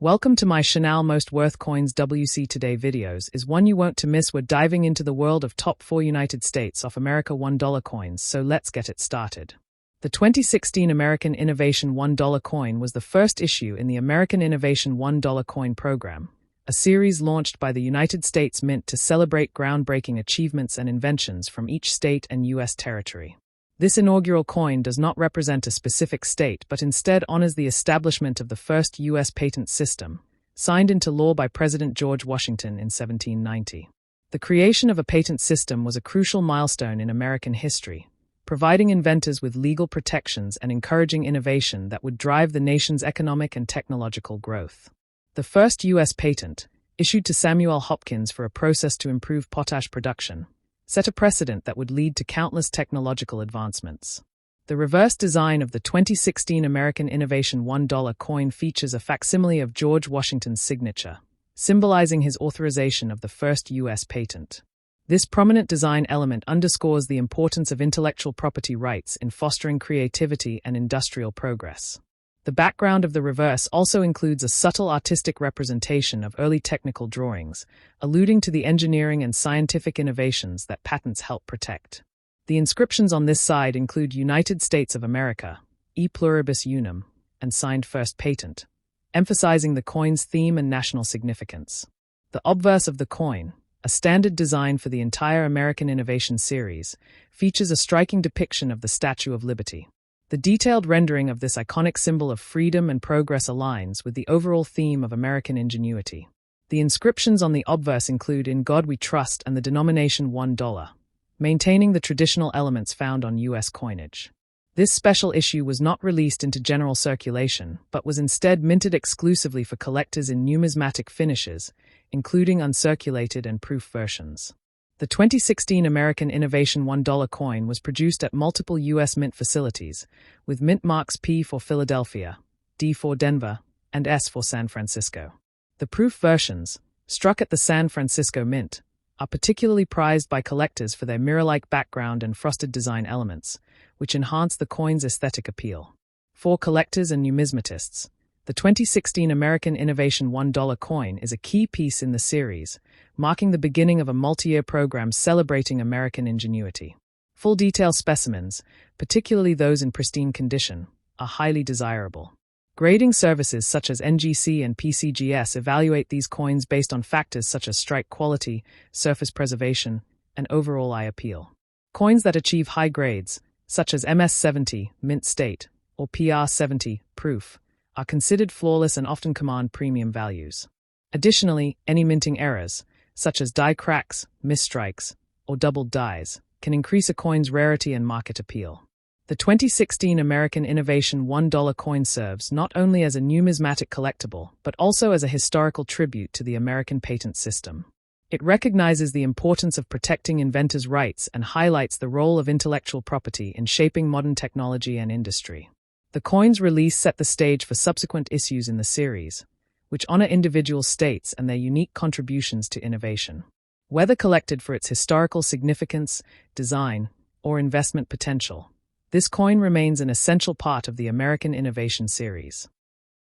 Welcome to my Chanel Most Worth Coins WC Today videos is one you won't to miss. We're diving into the world of top 4 United States of America $1 coins, so let's get it started. The 2016 American Innovation $1 coin was the first issue in the American Innovation $1 coin program, a series launched by the United States Mint to celebrate groundbreaking achievements and inventions from each state and U.S. territory. This inaugural coin does not represent a specific state but instead honors the establishment of the first U.S. patent system, signed into law by President George Washington in 1790. The creation of a patent system was a crucial milestone in American history, providing inventors with legal protections and encouraging innovation that would drive the nation's economic and technological growth. The first U.S. patent, issued to Samuel Hopkins for a process to improve potash production, set a precedent that would lead to countless technological advancements. The reverse design of the 2016 American Innovation $1 coin features a facsimile of George Washington's signature, symbolizing his authorization of the first U.S. patent. This prominent design element underscores the importance of intellectual property rights in fostering creativity and industrial progress. The background of the reverse also includes a subtle artistic representation of early technical drawings, alluding to the engineering and scientific innovations that patents help protect. The inscriptions on this side include United States of America, E pluribus unum, and signed first patent, emphasizing the coin's theme and national significance. The obverse of the coin, a standard design for the entire American Innovation series, features a striking depiction of the Statue of Liberty. The detailed rendering of this iconic symbol of freedom and progress aligns with the overall theme of American ingenuity. The inscriptions on the obverse include "In God We Trust" and the denomination $1, maintaining the traditional elements found on U.S. coinage. This special issue was not released into general circulation, but was instead minted exclusively for collectors in numismatic finishes, including uncirculated and proof versions. The 2016 American Innovation $1 coin was produced at multiple U.S. Mint facilities, with mint marks P for Philadelphia, D for Denver, and S for San Francisco. The proof versions, struck at the San Francisco Mint, are particularly prized by collectors for their mirror-like background and frosted design elements, which enhance the coin's aesthetic appeal. For collectors and numismatists, the 2016 American Innovation $1 coin is a key piece in the series, marking the beginning of a multi-year program celebrating American ingenuity. Full detail specimens, particularly those in pristine condition, are highly desirable. Grading services such as NGC and PCGS evaluate these coins based on factors such as strike quality, surface preservation, and overall eye appeal. Coins that achieve high grades, such as MS70, mint state, or PR70, proof, are considered flawless and often command premium values. Additionally, any minting errors, such as die cracks, misstrikes, or doubled dies, can increase a coin's rarity and market appeal. The 2016 American Innovation $1 coin serves not only as a numismatic collectible, but also as a historical tribute to the American patent system. It recognizes the importance of protecting inventors' rights and highlights the role of intellectual property in shaping modern technology and industry. The coin's release set the stage for subsequent issues in the series, which honor individual states and their unique contributions to innovation. Whether collected for its historical significance, design, or investment potential, this coin remains an essential part of the American Innovation series.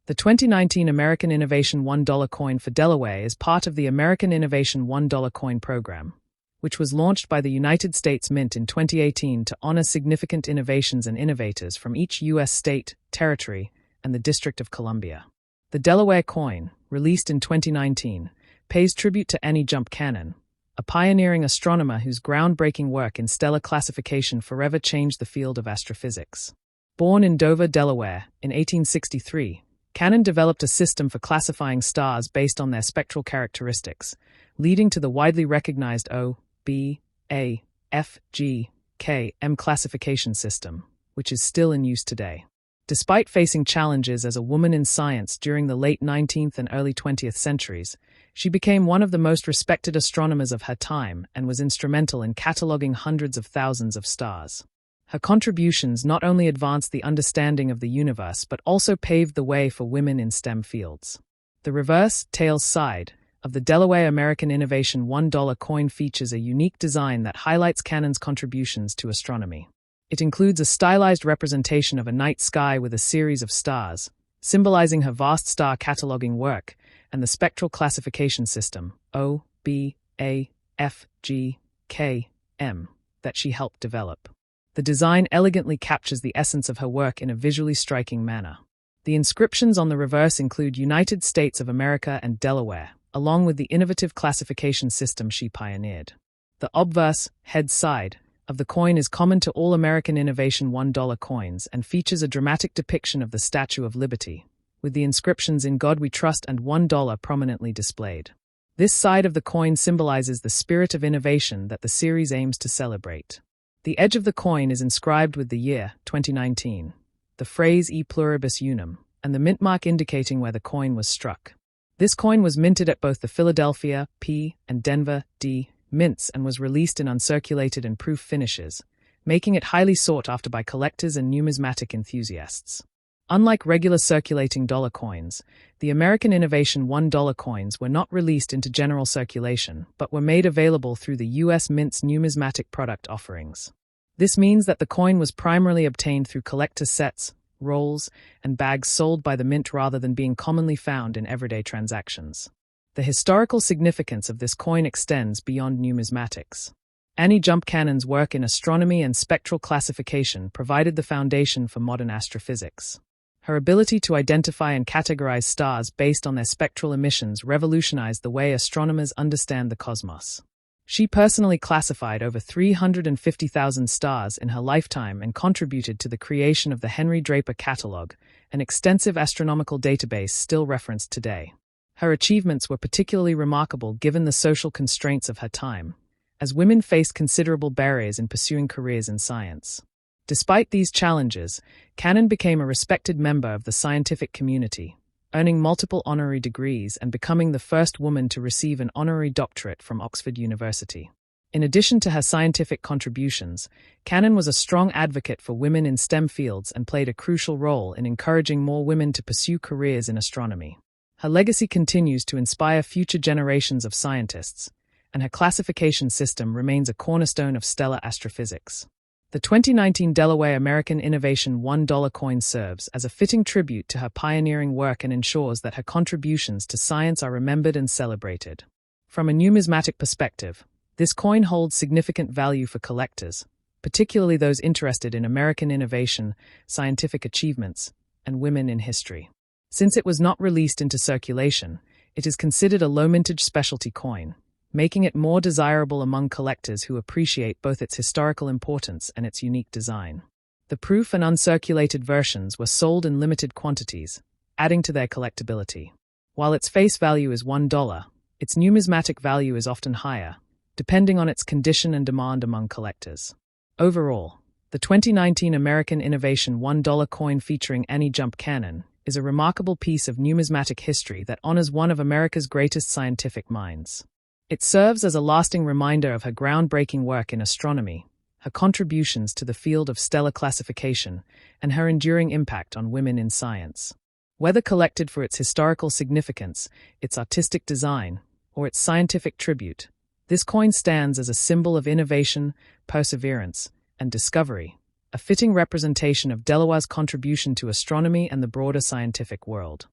The 2019 American Innovation $1 coin for Delaware is part of the American Innovation $1 coin program, which was launched by the United States Mint in 2018 to honor significant innovations and innovators from each U.S. state, territory, and the District of Columbia. The Delaware coin, released in 2019, pays tribute to Annie Jump Cannon, a pioneering astronomer whose groundbreaking work in stellar classification forever changed the field of astrophysics. Born in Dover, Delaware, in 1863, Cannon developed a system for classifying stars based on their spectral characteristics, leading to the widely recognized O, B, A, F, G, K, M classification system, which is still in use today. Despite facing challenges as a woman in science during the late 19th and early 20th centuries, she became one of the most respected astronomers of her time and was instrumental in cataloging hundreds of thousands of stars. Her contributions not only advanced the understanding of the universe but also paved the way for women in STEM fields. The reverse, tails side, of the Delaware American Innovation $1 coin features a unique design that highlights Cannon's contributions to astronomy. It includes a stylized representation of a night sky with a series of stars, symbolizing her vast star cataloging work and the spectral classification system, O, B, A, F, G, K, M, that she helped develop. The design elegantly captures the essence of her work in a visually striking manner. The inscriptions on the reverse include United States of America and Delaware, along with the innovative classification system she pioneered. The obverse, head side, of the coin is common to all American Innovation $1 coins and features a dramatic depiction of the Statue of Liberty, with the inscriptions "In God We Trust" and $1 prominently displayed. This side of the coin symbolizes the spirit of innovation that the series aims to celebrate. The edge of the coin is inscribed with the year, 2019, the phrase "E pluribus unum," and the mint mark indicating where the coin was struck. This coin was minted at both the Philadelphia, P, and Denver, D, mints and was released in uncirculated and proof finishes, making it highly sought after by collectors and numismatic enthusiasts. Unlike regular circulating dollar coins, the American Innovation $1 coins were not released into general circulation, but were made available through the U.S. Mint's numismatic product offerings. This means that the coin was primarily obtained through collector sets, rolls, and bags sold by the Mint rather than being commonly found in everyday transactions. The historical significance of this coin extends beyond numismatics. Annie Jump Cannon's work in astronomy and spectral classification provided the foundation for modern astrophysics. Her ability to identify and categorize stars based on their spectral emissions revolutionized the way astronomers understand the cosmos. She personally classified over 350,000 stars in her lifetime and contributed to the creation of the Henry Draper Catalog, an extensive astronomical database still referenced today. Her achievements were particularly remarkable given the social constraints of her time, as women faced considerable barriers in pursuing careers in science. Despite these challenges, Cannon became a respected member of the scientific community, earning multiple honorary degrees and becoming the first woman to receive an honorary doctorate from Oxford University. In addition to her scientific contributions, Cannon was a strong advocate for women in STEM fields and played a crucial role in encouraging more women to pursue careers in astronomy. Her legacy continues to inspire future generations of scientists, and her classification system remains a cornerstone of stellar astrophysics. The 2019 Delaware American Innovation $1 coin serves as a fitting tribute to her pioneering work and ensures that her contributions to science are remembered and celebrated. From a numismatic perspective, this coin holds significant value for collectors, particularly those interested in American innovation, scientific achievements, and women in history. Since it was not released into circulation, it is considered a low-mintage specialty coin, making it more desirable among collectors who appreciate both its historical importance and its unique design. The proof and uncirculated versions were sold in limited quantities, adding to their collectability. While its face value is $1, its numismatic value is often higher, depending on its condition and demand among collectors. Overall, the 2019 American Innovation $1 coin featuring Annie Jump Cannon is a remarkable piece of numismatic history that honors one of America's greatest scientific minds. It serves as a lasting reminder of her groundbreaking work in astronomy, her contributions to the field of stellar classification, and her enduring impact on women in science. Whether collected for its historical significance, its artistic design, or its scientific tribute, this coin stands as a symbol of innovation, perseverance, and discovery, a fitting representation of Delaware's contribution to astronomy and the broader scientific world.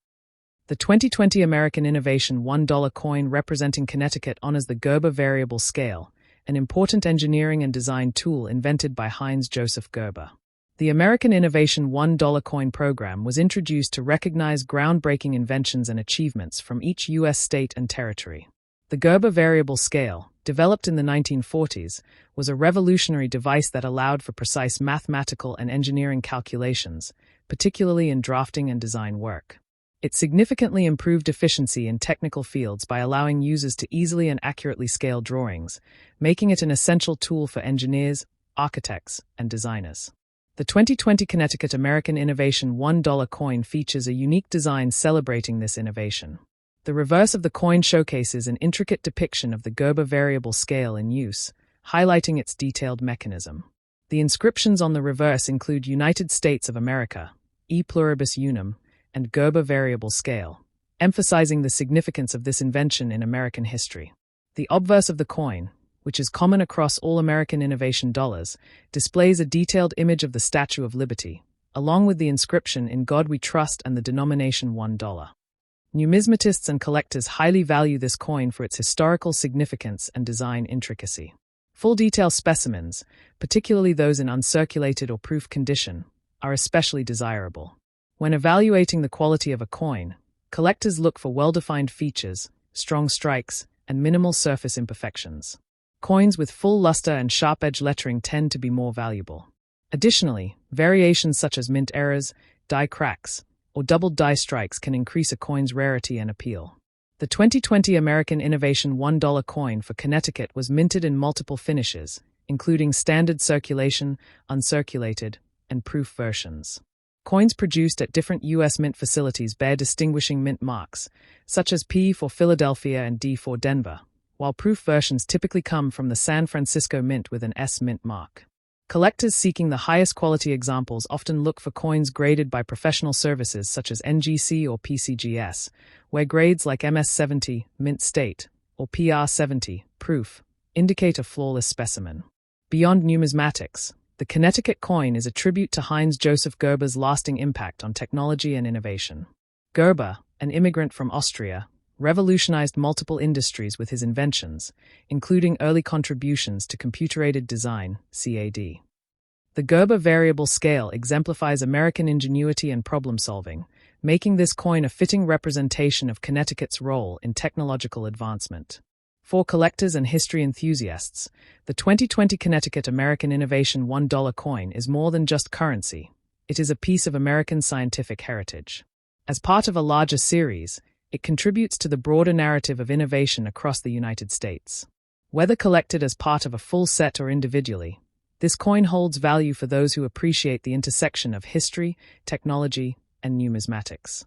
The 2020 American Innovation $1 coin representing Connecticut honors the Gerber variable scale, an important engineering and design tool invented by Heinz Joseph Gerber. The American Innovation $1 coin program was introduced to recognize groundbreaking inventions and achievements from each U.S. state and territory. The Gerber variable scale, developed in the 1940s, was a revolutionary device that allowed for precise mathematical and engineering calculations, particularly in drafting and design work. It significantly improved efficiency in technical fields by allowing users to easily and accurately scale drawings, making it an essential tool for engineers, architects, and designers. The 2020 Connecticut American Innovation $1 coin features a unique design celebrating this innovation. The reverse of the coin showcases an intricate depiction of the Gerber variable scale in use, highlighting its detailed mechanism. The inscriptions on the reverse include United States of America, E pluribus unum, and Gerber variable scale, emphasizing the significance of this invention in American history. The obverse of the coin, which is common across all American Innovation dollars, displays a detailed image of the Statue of Liberty, along with the inscription "In God We Trust" and the denomination $1. Numismatists and collectors highly value this coin for its historical significance and design intricacy. Full detail specimens, particularly those in uncirculated or proof condition, are especially desirable. When evaluating the quality of a coin, collectors look for well-defined features, strong strikes, and minimal surface imperfections. Coins with full luster and sharp-edge lettering tend to be more valuable. Additionally, variations such as mint errors, die cracks, or doubled die strikes can increase a coin's rarity and appeal. The 2020 American Innovation $1 coin for Connecticut was minted in multiple finishes, including standard circulation, uncirculated, and proof versions. Coins produced at different U.S. mint facilities bear distinguishing mint marks, such as P for Philadelphia and D for Denver, while proof versions typically come from the San Francisco Mint with an S mint mark. Collectors seeking the highest quality examples often look for coins graded by professional services such as NGC or PCGS, where grades like MS70, mint state, or PR70, proof, indicate a flawless specimen. Beyond numismatics, the Connecticut coin is a tribute to Heinz Joseph Gerber's lasting impact on technology and innovation. Gerber, an immigrant from Austria, revolutionized multiple industries with his inventions, including early contributions to computer-aided design, CAD. The Gerber variable scale exemplifies American ingenuity and problem-solving, making this coin a fitting representation of Connecticut's role in technological advancement. For collectors and history enthusiasts, the 2020 Connecticut American Innovation $1 coin is more than just currency. It is a piece of American scientific heritage. As part of a larger series, it contributes to the broader narrative of innovation across the United States. Whether collected as part of a full set or individually, this coin holds value for those who appreciate the intersection of history, technology, and numismatics.